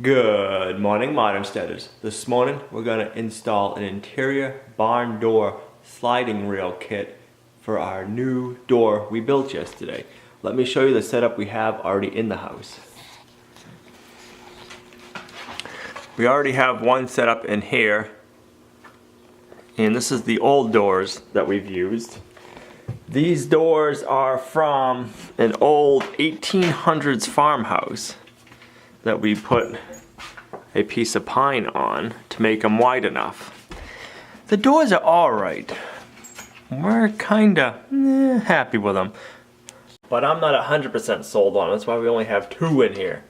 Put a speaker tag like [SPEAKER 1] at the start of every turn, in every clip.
[SPEAKER 1] Good morning, Modern Steaders. This morning we're going to install an interior barn door sliding rail kit for our new door we built yesterday. Let me show you the setup we have already in the house. We already have one set up in here, and this is the old doors that we've used. These doors are from an old 1800s farmhouse that we put a piece of pine on to make them wide enough. The doors are alright. We're kinda happy with them. But I'm not 100% sold on them. That's why we only have two in here.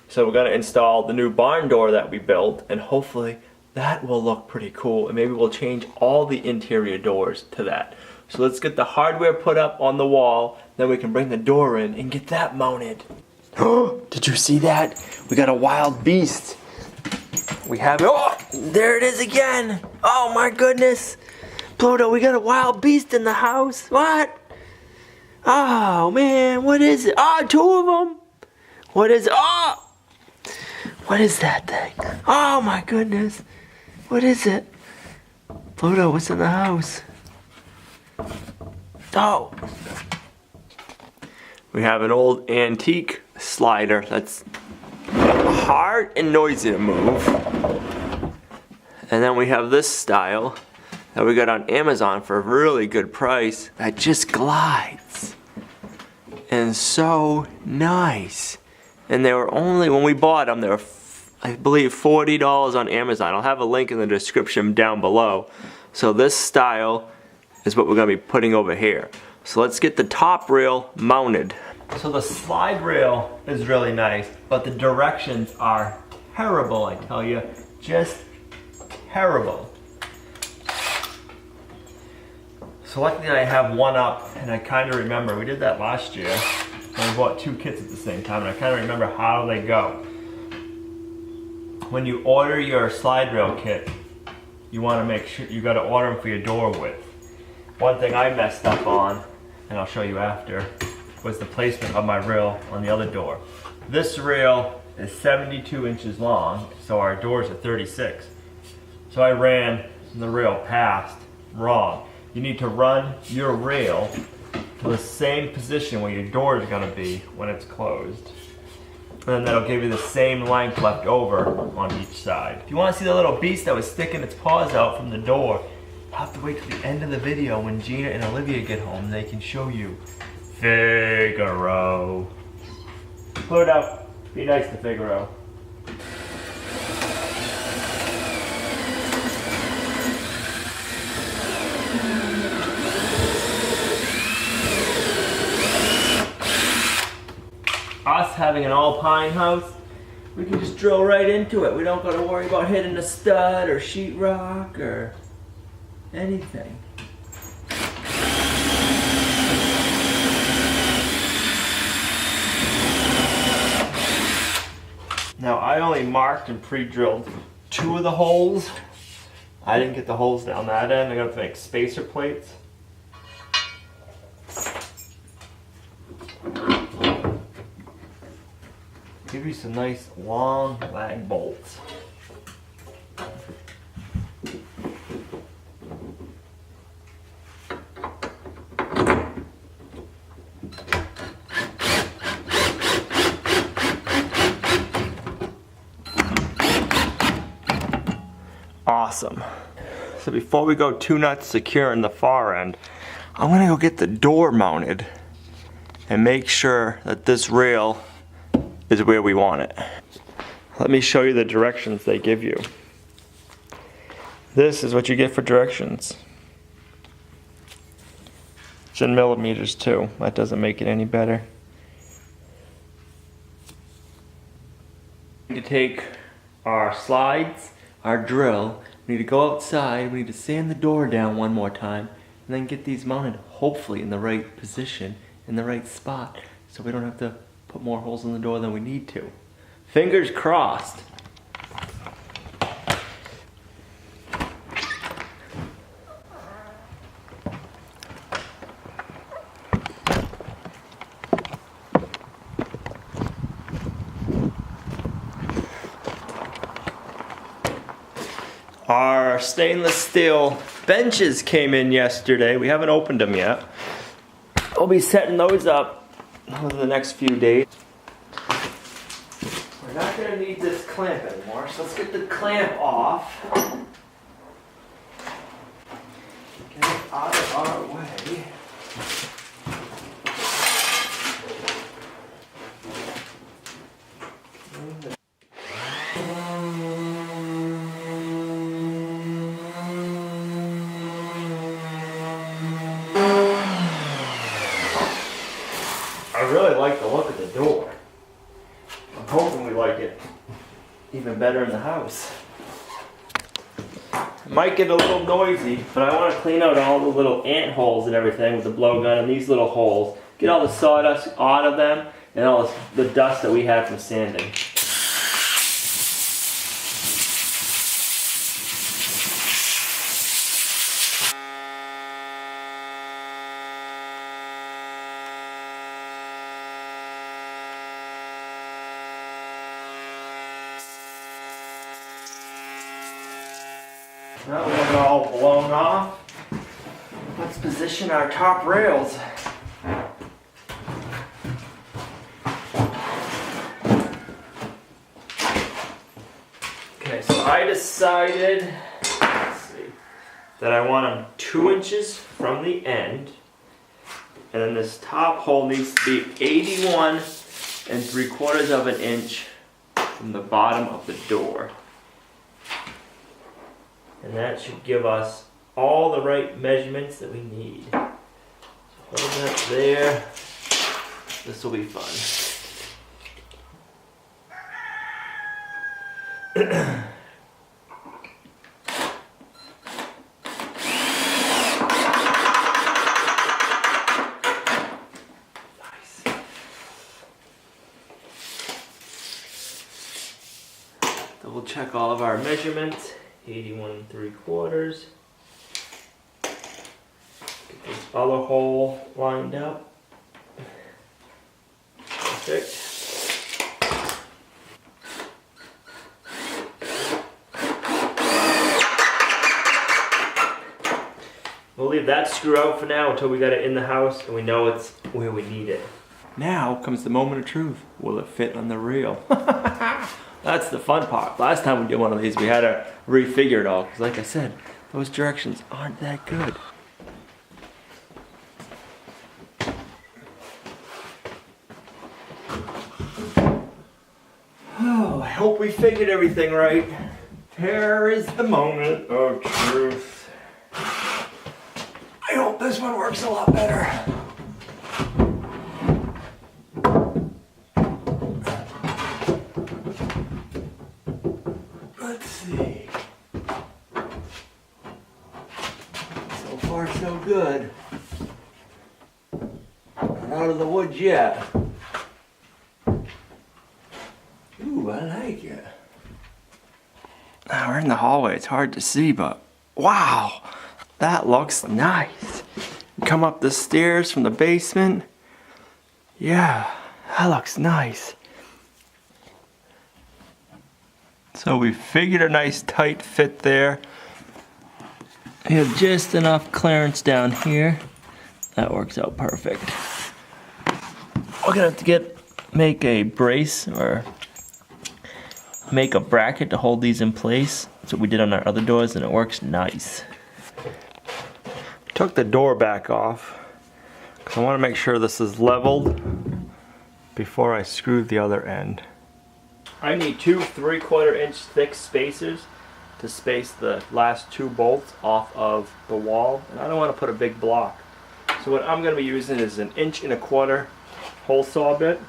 [SPEAKER 1] So we're gonna install the new barn door that we built, and hopefully that will look pretty cool. And maybe we'll change all the interior doors to that. So let's get the hardware put up on the wall, then we can bring the door in and get that mounted. Oh, did you see that? We got a wild beast. We have it. Oh, there it is again. Oh my goodness. Pluto, we got a wild beast in the house. What? Oh man, what is it? Oh, two of them. What is it? Oh! What is that thing? Oh my goodness. What is it? Pluto, what's in the house? Oh. We have an old antique slider that's hard and noisy to move. And then we have this style that we got on Amazon for a really good price that just glides. And so nice. And they were only, when we bought them, they were, I believe, $40 on Amazon. I'll have a link in the description down below. So this style is what we're gonna be putting over here. So let's get the top rail mounted. So the slide rail is really nice, but the directions are terrible, I tell you. Just terrible. So luckily I have one up, and I kind of remember, we did that last year, and we bought two kits at the same time, and I kind of remember how they go. When you order your slide rail kit, you want to make sure, you got to order them for your door width. One thing I messed up on, and I'll show you after, was the placement of my rail on the other door. This rail is 72 inches long, so our doors are 36. So I ran the rail past wrong. You need to run your rail to the same position where your door is going to be when it's closed. And then that'll give you the same length left over on each side. If you want to see the little beast that was sticking its paws out from the door, you'll have to wait till the end of the video when Gina and Olivia get home and they can show you. Figaro. Pluto, be nice to Figaro. Us having an all pine house, we can just drill right into it. We don't gotta worry about hitting a stud or sheetrock or anything. Now I only marked and pre-drilled two of the holes. I didn't get the holes down that end. I got to make spacer plates. Give you some nice long lag bolts. Awesome. So before we go too nuts securing the far end, I'm gonna go get the door mounted and make sure that this rail is where we want it. Let me show you the directions they give you. This is what you get for directions. It's in millimeters too. That doesn't make it any better. We need to take our slides, our drill, we need to go outside, we need to sand the door down one more time, and then get these mounted hopefully in the right position, in the right spot, so we don't have to put more holes in the door than we need to. Fingers crossed. Our stainless steel benches came in yesterday. We haven't opened them yet. We'll be setting those up over the next few days. We're not going to need this clamp anymore, so let's get the clamp off. Get it out of our way. I really like the look of the door. I'm hoping we like it even better in the house. It might get a little noisy, but I want to clean out all the little ant holes and everything with the blowgun and these little holes. Get all the sawdust out of them and all the dust that we had from sanding. Now we have it all blown off. Let's position our top rails. Okay, so I decided, let's see, that I want them 2 inches from the end. And then this top hole needs to be 81 3/4 of an inch from the bottom of the door. And that should give us all the right measurements that we need. So hold that there. This will be fun. Nice. Double check all of our measurements. 81 3/4. Get this other hole lined up. Perfect. We'll leave that screw out for now until we got it in the house and we know it's where we need it. Now comes the moment of truth. Will it fit on the rail? That's the fun part. Last time we did one of these, we had to refigure it all. Because like I said, those directions aren't that good. Oh, I hope we figured everything right. Here is the moment of truth. I hope this one works a lot better. Let's see. So far, so good. Not out of the woods yet. Ooh, I like it. Now we're in the hallway. It's hard to see, but wow, that looks nice. Come up the stairs from the basement. Yeah, that looks nice. So we figured a nice tight fit there. We have just enough clearance down here. That works out perfect. We're gonna have to make a brace or make a bracket to hold these in place. That's what we did on our other doors and it works nice. Took the door back off because I want to make sure this is leveled before I screw the other end. I need 2 3/4 inch thick spacers to space the last 2 bolts off of the wall, and I don't want to put a big block. So what I'm going to be using is an 1 1/4 hole saw bit.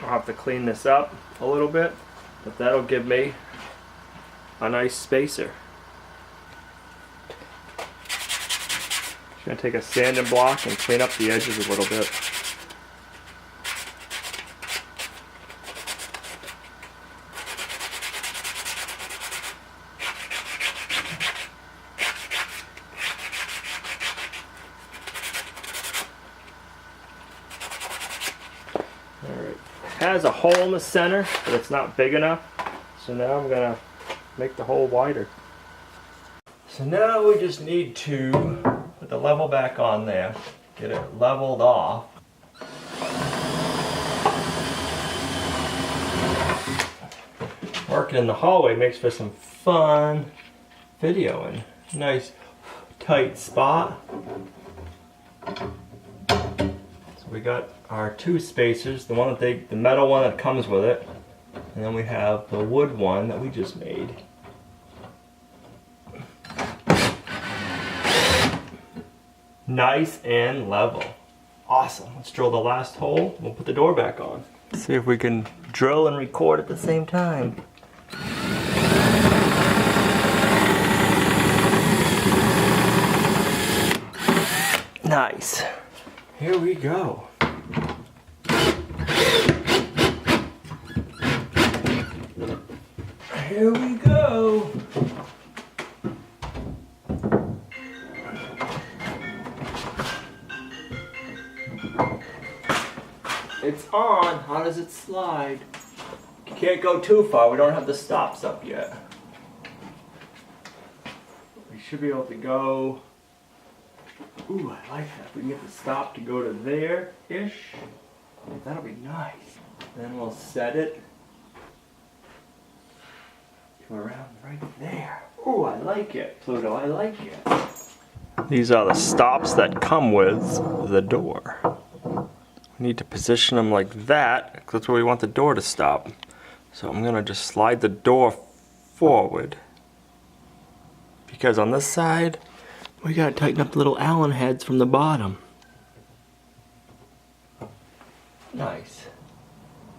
[SPEAKER 1] I'll have to clean this up a little bit, but that'll give me a nice spacer. Just gonna take a sanding block and clean up the edges a little bit. Alright. It has a hole in the center, but it's not big enough. So now I'm gonna make the hole wider. So now we just need to put the level back on there, get it leveled off. Working in the hallway makes for some fun videoing. Nice tight spot. So we got our two spacers, the one that the metal one that comes with it, and then we have the wood one that we just made. Nice and level. Awesome. Let's drill the last hole. We'll put the door back on. See if we can drill and record at the same time. Nice. Here we go. Here we go. It's on. How does it slide? You can't go too far. We don't have the stops up yet. We should be able to go. Ooh, I like that. We can get the stop to go to there-ish. That'll be nice. Then we'll set it to around right there. Ooh, I like it, Pluto. I like it. These are the stops that come with the door. We need to position them like that, because that's where we want the door to stop. So I'm going to just slide the door forward. Because on this side, we got to tighten up the little Allen heads from the bottom. Nice.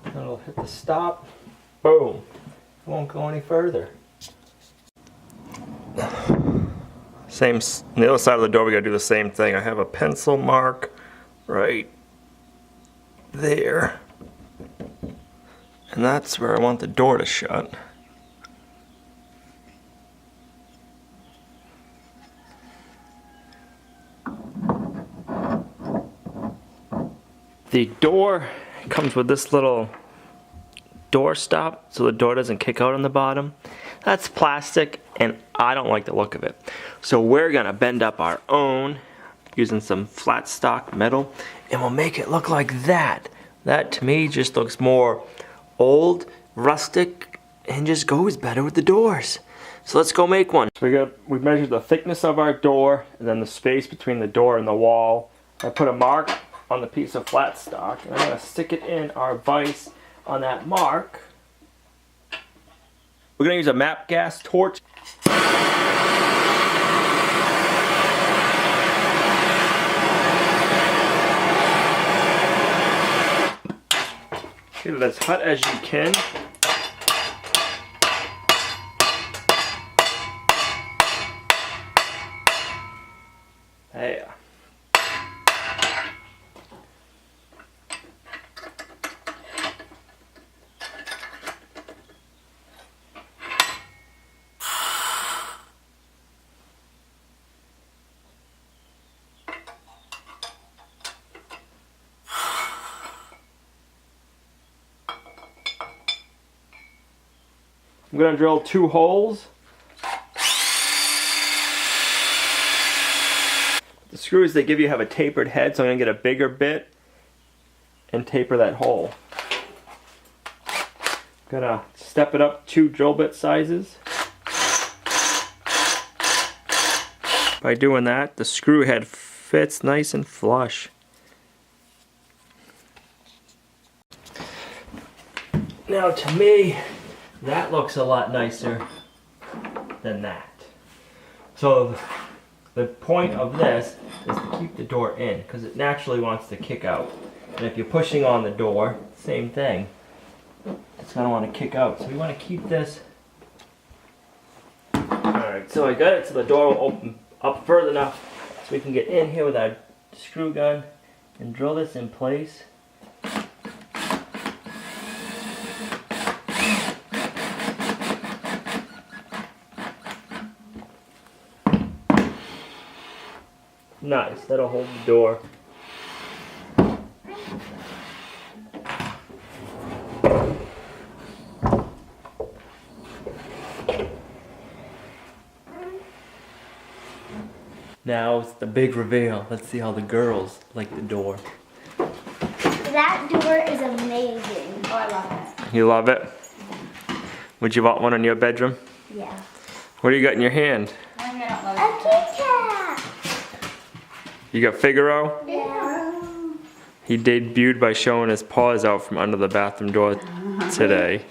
[SPEAKER 1] Then it'll hit the stop. Boom. It won't go any further. Same, on the other side of the door we got to do the same thing. I have a pencil mark right there. And that's where I want the door to shut. The door comes with this little door stop so the door doesn't kick out on the bottom. That's plastic and I don't like the look of it. So we're gonna bend up our own using some flat stock metal and we'll make it look like that. That to me just looks more old, rustic, and just goes better with the doors. So let's go make one. So we measured the thickness of our door and then the space between the door and the wall. I put a mark on the piece of flat stock and I'm going to stick it in our vise on that mark. We're going to use a MAP gas torch. Get it as hot as you can. There. I'm going to drill 2 holes. The screws they give you have a tapered head, so I'm going to get a bigger bit and taper that hole. I'm going to step it up 2 drill bit sizes. By doing that, the screw head fits nice and flush. Now to me, that looks a lot nicer than that. So the point of this is to keep the door in because it naturally wants to kick out. And if you're pushing on the door, same thing. It's going to want to kick out. So we want to keep this. Alright, so I got it so the door will open up further enough so we can get in here with our screw gun and drill this in place. Nice, that'll hold the door. Now it's the big reveal. Let's see how the girls like the door.
[SPEAKER 2] That door is amazing.
[SPEAKER 3] Oh, I love it.
[SPEAKER 1] You love it? Would you want one in your bedroom?
[SPEAKER 2] Yeah.
[SPEAKER 1] What do you got in your hand?
[SPEAKER 3] I don't love
[SPEAKER 2] A
[SPEAKER 3] it.
[SPEAKER 2] Kit Kat.
[SPEAKER 1] You got Figaro?
[SPEAKER 2] Yeah.
[SPEAKER 1] He debuted by showing his paws out from under the bathroom door today.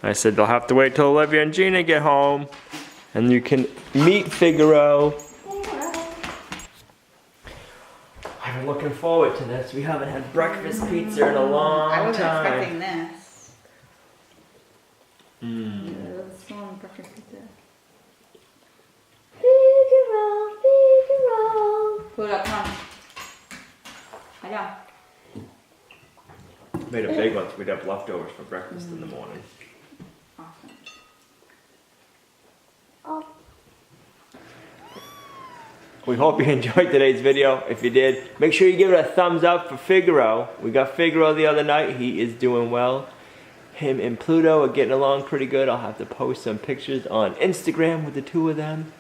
[SPEAKER 1] I said they'll have to wait till Olivia and Gina get home, and you can meet Figaro. I've been looking forward to this. We haven't had breakfast pizza in a long
[SPEAKER 3] I wasn't
[SPEAKER 1] time.
[SPEAKER 3] expecting this.
[SPEAKER 1] Mm.
[SPEAKER 3] It was a small breakfast pizza.
[SPEAKER 2] Figaro, Figaro.
[SPEAKER 3] Pull it up, come on. I know.
[SPEAKER 1] Made a big one, so we'd have leftovers for breakfast in the morning.
[SPEAKER 3] Awesome.
[SPEAKER 2] Oh.
[SPEAKER 1] We hope you enjoyed today's video. If you did, make sure you give it a thumbs up for Figaro. We got Figaro the other night. He is doing well. Him and Pluto are getting along pretty good. I'll have to post some pictures on Instagram with the two of them.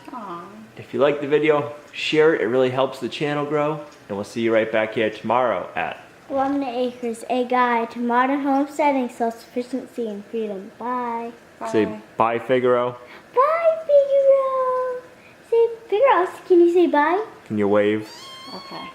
[SPEAKER 3] Aww.
[SPEAKER 1] If you like the video, share it. It really helps the channel grow. And we'll see you right back here tomorrow at
[SPEAKER 2] 1 Acres, a guide to modern homesteading, self-sufficiency, and freedom. Bye.
[SPEAKER 1] Say bye, Figaro.
[SPEAKER 2] Bye, Figaro. Say, Figaro, can you say bye?
[SPEAKER 1] Can you wave?
[SPEAKER 3] Okay.